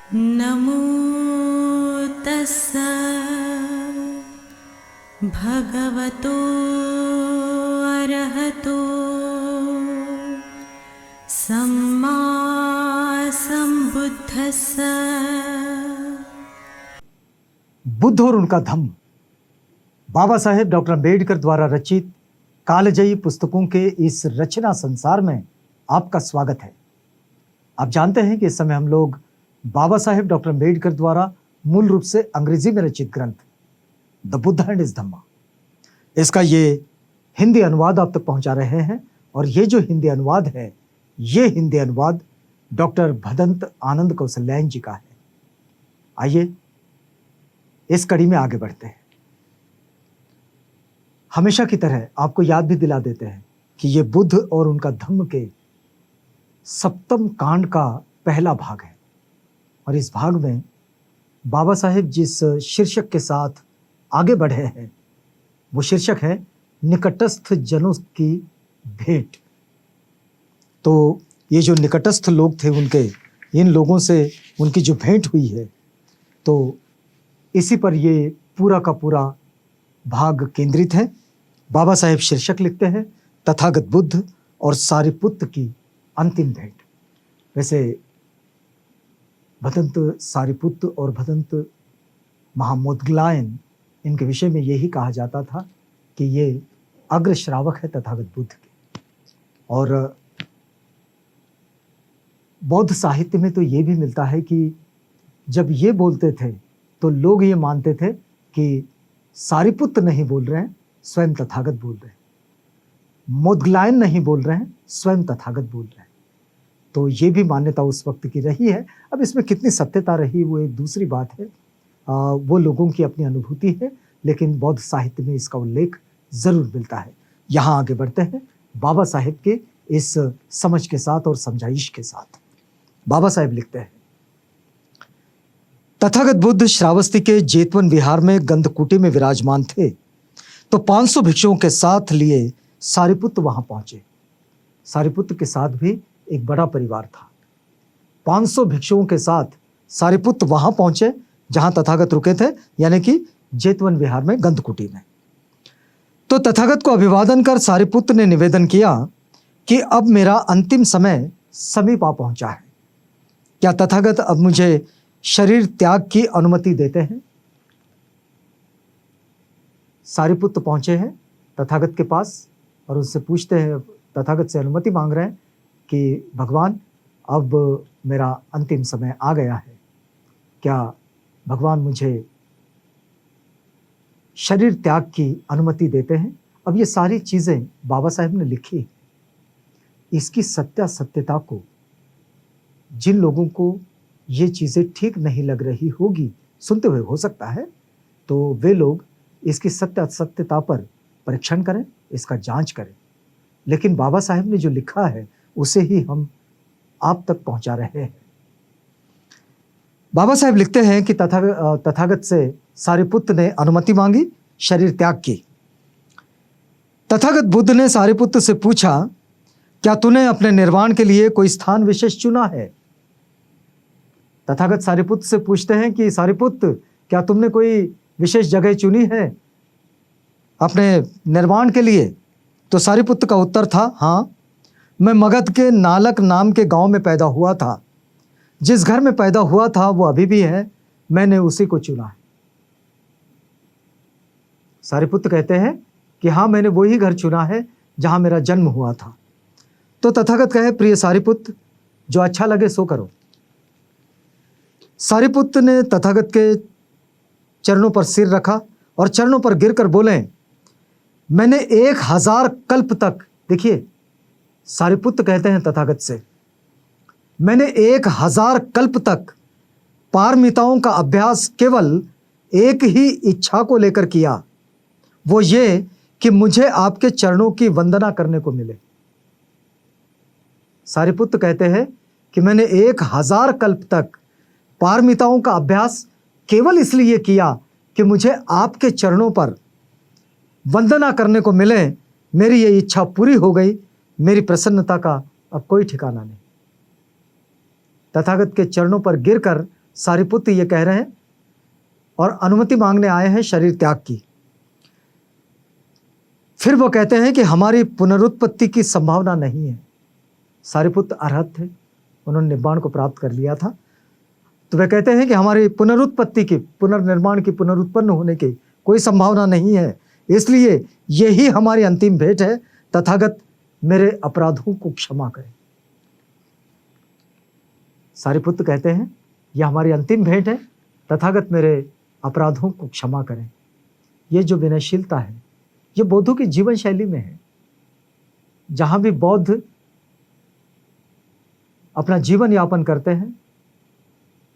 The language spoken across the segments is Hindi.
नमो तस्स भगवतो अरहतो सम्मा सम्बुद्धस्स। बुद्ध और उनका धम्म बाबा साहेब डॉक्टर अम्बेडकर द्वारा रचित कालजयी पुस्तकों के इस रचना संसार में आपका स्वागत है। आप जानते हैं कि इस समय हम लोग बाबा साहेब डॉक्टर अम्बेडकर द्वारा मूल रूप से अंग्रेजी में रचित ग्रंथ द बुद्ध एंड हिज धम्मा, इसका ये हिंदी अनुवाद आप तक पहुंचा रहे हैं। और ये जो हिंदी अनुवाद है, ये हिंदी अनुवाद डॉक्टर भदंत आनंद कौशल्यायन जी का है। आइए इस कड़ी में आगे बढ़ते हैं। हमेशा की तरह आपको याद भी दिला देते हैं कि ये बुद्ध और उनका धम्म के सप्तम कांड का पहला भाग है। और इस भाग में बाबा साहेब जिस शीर्षक के साथ आगे बढ़े हैं, वो शीर्षक है निकटस्थ जनों की भेंट। तो ये जो निकटस्थ लोग थे उनके, इन लोगों से उनकी जो भेंट हुई है, तो इसी पर ये पूरा का पूरा भाग केंद्रित है। बाबा साहेब शीर्षक लिखते हैं तथागत बुद्ध और सारिपुत्त की अंतिम भेंट। वैसे भदंत सारिपुत्त और भदंत महामोदग्लायन, इनके विषय में यही कहा जाता था कि ये अग्र श्रावक है तथागत बुद्ध के। और बौद्ध साहित्य में तो ये भी मिलता है कि जब ये बोलते थे तो लोग ये मानते थे कि सारिपुत्त नहीं बोल रहे हैं, स्वयं तथागत बोल रहे हैं। मोदग्लायन नहीं बोल रहे हैं, स्वयं तथागत बोल रहे हैं। तो ये भी मान्यता उस वक्त की रही है। अब इसमें कितनी सत्यता रही वो एक दूसरी बात है, वो लोगों की अपनी अनुभूति है, लेकिन बौद्ध साहित्य में इसका उल्लेख जरूर मिलता है। यहाँ आगे बढ़ते हैं बाबा साहेब के इस समझ के साथ और समझाइश के साथ। बाबा साहेब लिखते हैं, तथागत बुद्ध श्रावस्ती के जेतवन विहार में गंधकुटी में विराजमान थे तो 500 भिक्षुओं के साथ लिए सारिपुत्त वहां पहुंचे। सारिपुत्त के साथ भी एक बड़ा परिवार था। 500 भिक्षुओं के साथ सारिपुत्त वहां पहुंचे जहां तथागत रुके थे, यानी कि जेतवन विहार में गंधकुटी में। तो तथागत को अभिवादन कर सारिपुत्त ने निवेदन किया कि अब मेरा अंतिम समय समीप आ पहुंचा है, क्या तथागत अब मुझे शरीर त्याग की अनुमति देते हैं? सारिपुत्त पहुंचे हैं तथागत के पास और उससे पूछते हैं, तथागत से अनुमति मांग रहे हैं कि भगवान अब मेरा अंतिम समय आ गया है, क्या भगवान मुझे शरीर त्याग की अनुमति देते हैं? अब ये सारी चीजें बाबा साहेब ने लिखी। इसकी सत्यता को जिन लोगों को ये चीजें ठीक नहीं लग रही होगी सुनते हुए, हो सकता है तो वे लोग इसकी सत्यता पर परीक्षण करें, इसका जांच करें। लेकिन बाबा साहेब ने जो लिखा है उसे ही हम आप तक पहुंचा रहे हैं। बाबा साहेब लिखते हैं कि तथागत से सारिपुत्त ने अनुमति मांगी शरीर त्याग की। तथागत बुद्ध ने सारिपुत्त से पूछा, क्या तूने अपने निर्वाण के लिए कोई स्थान विशेष चुना है? तथागत सारिपुत्त से पूछते हैं कि सारिपुत्त, क्या तुमने कोई विशेष जगह चुनी है अपने निर्वाण के लिए? तो सारिपुत्त का उत्तर था, हाँ, मैं मगध के नालक नाम के गांव में पैदा हुआ था। जिस घर में पैदा हुआ था वो अभी भी है, मैंने उसी को चुना है। सारिपुत्त कहते हैं कि हाँ, मैंने वही घर चुना है जहां मेरा जन्म हुआ था। तो तथागत कहे, प्रिय सारिपुत्त, जो अच्छा लगे सो करो। सारिपुत्त ने तथागत के चरणों पर सिर रखा और चरणों पर गिरकर बोले, मैंने 1000 कल्प तक, देखिए सारिपुत्त कहते हैं तथागत से, मैंने 1000 कल्प तक पारमिताओं का अभ्यास केवल एक ही इच्छा को लेकर किया, वो ये कि मुझे आपके चरणों की वंदना करने को मिले। सारिपुत्त कहते हैं कि मैंने 1000 कल्प तक पारमिताओं का अभ्यास केवल इसलिए किया कि मुझे आपके चरणों पर वंदना करने को मिले। मेरी ये इच्छा पूरी हो गई, मेरी प्रसन्नता का अब कोई ठिकाना नहीं। तथागत के चरणों पर गिरकर सारिपुत्र ये कह रहे हैं और अनुमति मांगने आए हैं शरीर त्याग की। फिर वो कहते हैं कि हमारी पुनरुत्पत्ति की संभावना नहीं है। सारिपुत्र अरहत थे, उन्होंने निब्बाण को प्राप्त कर लिया था। तो वे कहते हैं कि हमारी पुनरुत्पत्ति की, पुनर्निर्माण की, पुनरुत्पन्न होने की कोई संभावना नहीं है, इसलिए यही हमारी अंतिम भेंट है। तथागत मेरे अपराधों को क्षमा करें। सारिपुत्र कहते हैं यह हमारी अंतिम भेंट है, तथागत मेरे अपराधों को क्षमा करें। ये जो विनयशीलता है, ये बौद्धों की जीवन शैली में है। जहां भी बौद्ध अपना जीवन यापन करते हैं,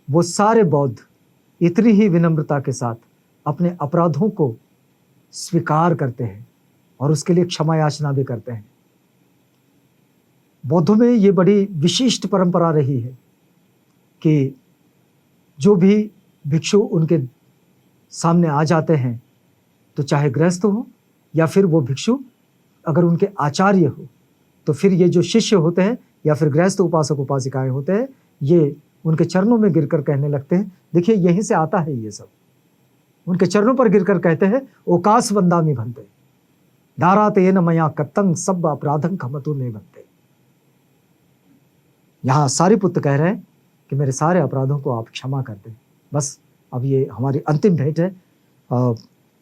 वो सारे बौद्ध इतनी ही विनम्रता के साथ अपने अपराधों को स्वीकार करते हैं और उसके लिए क्षमा याचना भी करते हैं। बौद्धों में ये बड़ी विशिष्ट परंपरा रही है कि जो भी भिक्षु उनके सामने आ जाते हैं, तो चाहे गृहस्थ हो या फिर वो भिक्षु अगर उनके आचार्य हो, तो फिर ये जो शिष्य होते हैं या फिर गृहस्थ उपासक उपासिकाएं होते हैं, ये उनके चरणों में गिरकर कहने लगते हैं। देखिए यहीं से आता है ये सब। उनके चरणों पर गिरकर कहते हैं ओकास वंदामि भंते दारातेन मया कत्तं सब अपराधं खमतु ने भंते। यहां सारिपुत्र कह रहे हैं कि मेरे सारे अपराधों को आप क्षमा कर दें। बस अब ये हमारी अंतिम भेंट है।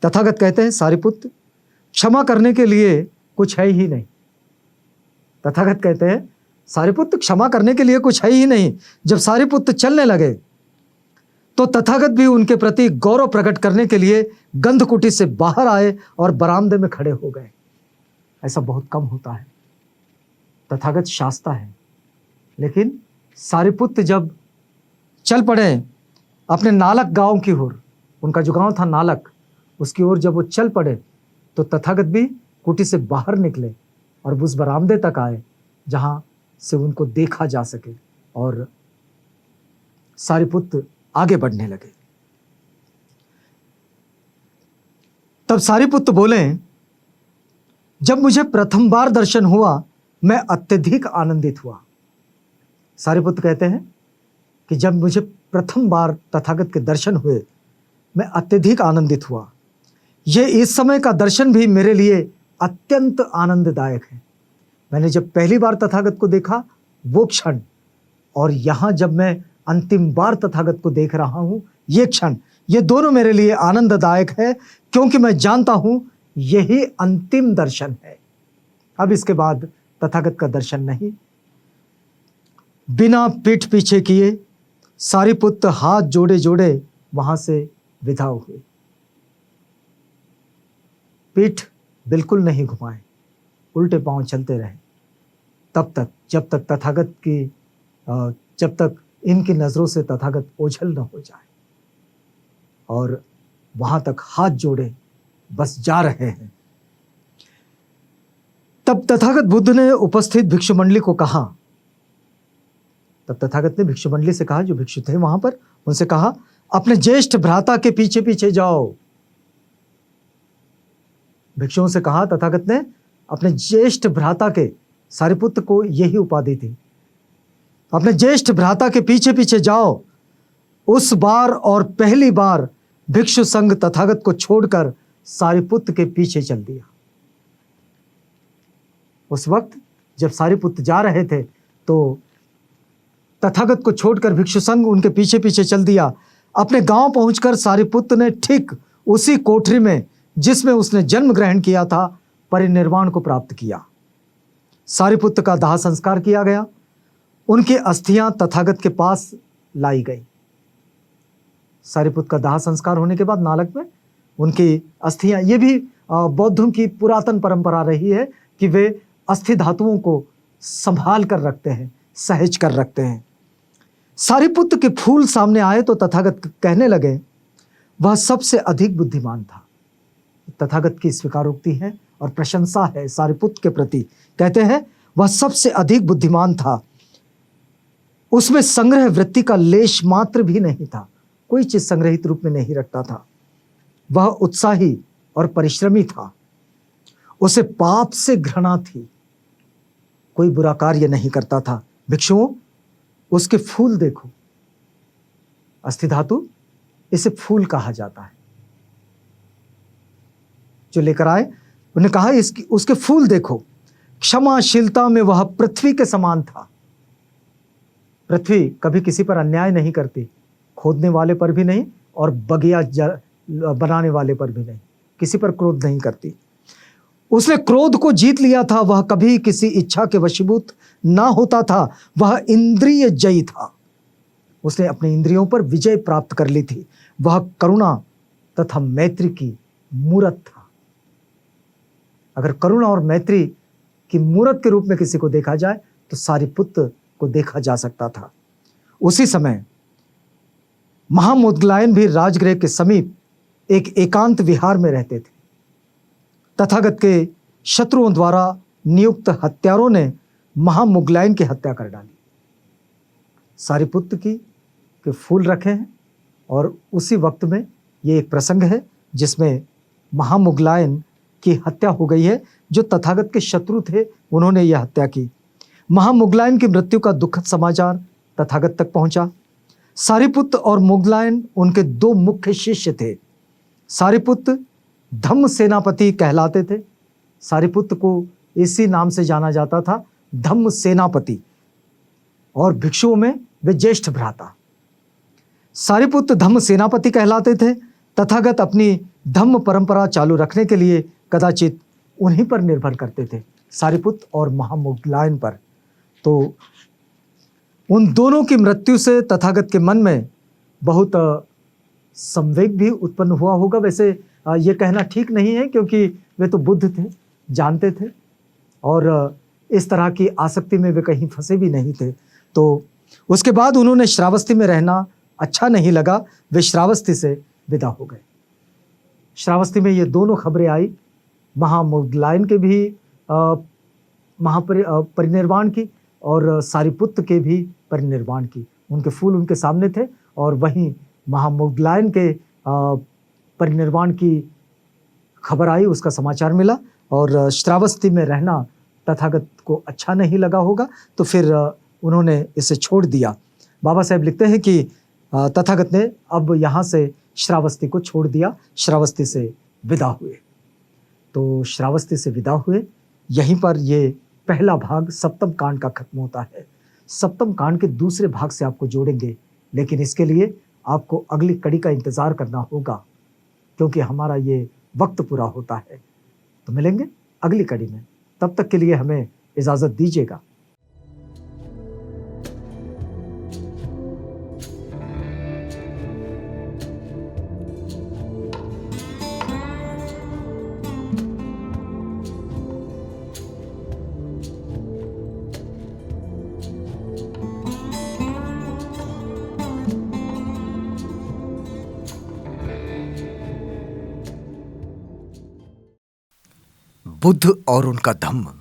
तथागत कहते हैं सारिपुत्र क्षमा करने के लिए कुछ है ही नहीं। तथागत कहते हैं सारिपुत्र क्षमा करने के लिए कुछ है ही नहीं। जब सारिपुत्र चलने लगे तो तथागत भी उनके प्रति गौरव प्रकट करने के लिए गंधकुटी से बाहर आए और बरामदे में खड़े हो गए। ऐसा बहुत कम होता है। तथागत शास्ता है, लेकिन सारिपुत्र जब चल पड़े अपने नालक गांव की ओर, उनका जो गांव था नालक, उसकी ओर जब वो चल पड़े तो तथागत भी कुटी से बाहर निकले और उस बरामदे तक आए जहां से उनको देखा जा सके, और सारिपुत्र आगे बढ़ने लगे। तब सारिपुत्र बोले, जब मुझे प्रथम बार दर्शन हुआ मैं अत्यधिक आनंदित हुआ। सारिपुत्र कहते हैं कि जब मुझे प्रथम बार तथागत के दर्शन हुए मैं अत्यधिक आनंदित हुआ। यह इस समय का दर्शन भी मेरे लिए अत्यंत आनंददायक है। मैंने जब पहली बार तथागत को देखा वो क्षण, और यहां जब मैं अंतिम बार तथागत को देख रहा हूं ये क्षण, ये दोनों मेरे लिए आनंददायक है, क्योंकि मैं जानता हूं यही अंतिम दर्शन है। अब इसके बाद तथागत का दर्शन नहीं। बिना पीठ पीछे किए सारिपुत्र हाथ जोड़े जोड़े वहां से विदा हुए। पीठ बिल्कुल नहीं घुमाए, उल्टे पांव चलते रहे तब तक जब तक तथागत की जब तक इनकी नजरों से तथागत ओझल न हो जाए, और वहां तक हाथ जोड़े बस जा रहे हैं। तब तथागत बुद्ध ने उपस्थित भिक्षु मंडली को कहा, तब तथागत ने भिक्षु मंडली से कहा, जो भिक्षु थे वहां पर, उनसे कहा अपने ज्येष्ठ भ्राता के पीछे पीछे जाओ। भिक्षुओं से कहा तथागत ने अपने ज्येष्ठ भ्राता के, सारिपुत्र को यही उपाधि थी, अपने ज्येष्ठ भ्राता के पीछे पीछे जाओ। उस बार और पहली बार भिक्षु संघ तथागत को छोड़कर सारिपुत्र के पीछे चल दिया। उस वक्त जब सारिपुत्र जा रहे थे तो तथागत को छोड़कर भिक्षु संघ उनके पीछे पीछे चल दिया। अपने गांव पहुंचकर सारिपुत्र ने ठीक उसी कोठरी में जिसमें उसने जन्म ग्रहण किया था परिनिर्वाण को प्राप्त किया। सारिपुत्र का दाह संस्कार किया गया। उनकी अस्थियां तथागत के पास लाई गई। सारिपुत्र का दाह संस्कार होने के बाद नालक में उनकी अस्थियां, ये भी बौद्धों की पुरातन परंपरा रही है कि वे अस्थि धातुओं को संभाल कर रखते हैं, सहेज कर रखते हैं। सारिपुत्र के फूल सामने आए तो तथागत कहने लगे, वह सबसे अधिक बुद्धिमान था। तथागत की स्वीकारोक्ति है और प्रशंसा है सारिपुत्र के प्रति। कहते हैं वह सबसे अधिक बुद्धिमान था, उसमें संग्रह वृत्ति का लेश मात्र भी नहीं था, कोई चीज संग्रहित रूप में नहीं रखता था। वह उत्साही और परिश्रमी था, उसे पाप से घृणा थी, कोई बुरा कार्य नहीं करता था। भिक्षुओं, उसके फूल देखो, अस्थि धातु, इसे फूल कहा जाता है। जो लेकर आए, उन्हें कहा इसकी उसके फूल देखो, क्षमाशीलता में वह पृथ्वी के समान था। पृथ्वी कभी किसी पर अन्याय नहीं करती, खोदने वाले पर भी नहीं और बगिया बनाने वाले पर भी नहीं, किसी पर क्रोध नहीं करती। उसने क्रोध को जीत लिया था, वह कभी किसी इच्छा के वशीभूत ना होता था, वह इंद्रिय जयी था। उसने अपने इंद्रियों पर विजय प्राप्त कर ली थी। वह करुणा तथा मैत्री की मूरत था। अगर करुणा और मैत्री की मूरत के रूप में किसी को देखा जाए तो सारिपुत्र को देखा जा सकता था। उसी समय महामुद्गलायन भी राजगृह के समीप एक एकांत विहार में रहते थे। तथागत के शत्रुओं द्वारा नियुक्त हत्यारों ने महामुद्गलायन की हत्या कर डाली। सारिपुत्र की के फूल रखे हैं और उसी वक्त में ये एक प्रसंग है जिसमें महामुद्गलायन की हत्या हो गई है। जो तथागत के शत्रु थे उन्होंने यह हत्या की। महामुद्गलायन की मृत्यु का दुखद समाचार तथागत तक पहुंचा। सारिपुत्र और मुद्गलायन उनके दो मुख्य शिष्य थे। सारिपुत्र धम्म सेनापति कहलाते थे। सारिपुत्र को इसी नाम से जाना जाता था, धम्म सेनापति, और भिक्षुओं में वे ज्येष्ठ भ्राता। सारिपुत्र धम्म सेनापति कहलाते थे। तथागत अपनी धम्म परंपरा चालू रखने के लिए कदाचित उन्हीं पर निर्भर करते थे, सारिपुत्र और महामुद्गलायन पर। तो उन दोनों की मृत्यु से तथागत के मन में बहुत संवेग भी उत्पन्न हुआ होगा। वैसे ये कहना ठीक नहीं है क्योंकि वे तो बुद्ध थे, जानते थे, और इस तरह की आसक्ति में वे कहीं फंसे भी नहीं थे। तो उसके बाद उन्होंने श्रावस्ती में रहना अच्छा नहीं लगा, वे श्रावस्ती से विदा हो गए। श्रावस्ती में ये दोनों खबरें आई, महामुद्गलायन के भी परिनिर्वाण की और सारिपुत्र के भी परिनिर्वाण की। उनके फूल उनके सामने थे और वहीं महामुद्गलायन के परिनिर्वाण की खबर आई, उसका समाचार मिला। और श्रावस्ती में रहना तथागत को अच्छा नहीं लगा होगा, तो फिर उन्होंने इसे छोड़ दिया। बाबा साहेब लिखते हैं कि तथागत ने अब यहाँ से श्रावस्ती को छोड़ दिया, श्रावस्ती से विदा हुए। तो श्रावस्ती से विदा हुए, यहीं पर ये पहला भाग सप्तम कांड का खत्म होता है। सप्तम कांड के दूसरे भाग से आपको जोड़ेंगे, लेकिन इसके लिए आपको अगली कड़ी का इंतज़ार करना होगा क्योंकि हमारा ये वक्त पूरा होता है। तो मिलेंगे अगली कड़ी में, तब तक के लिए हमें इजाज़त दीजिएगा। बुद्ध और उनका धम्म।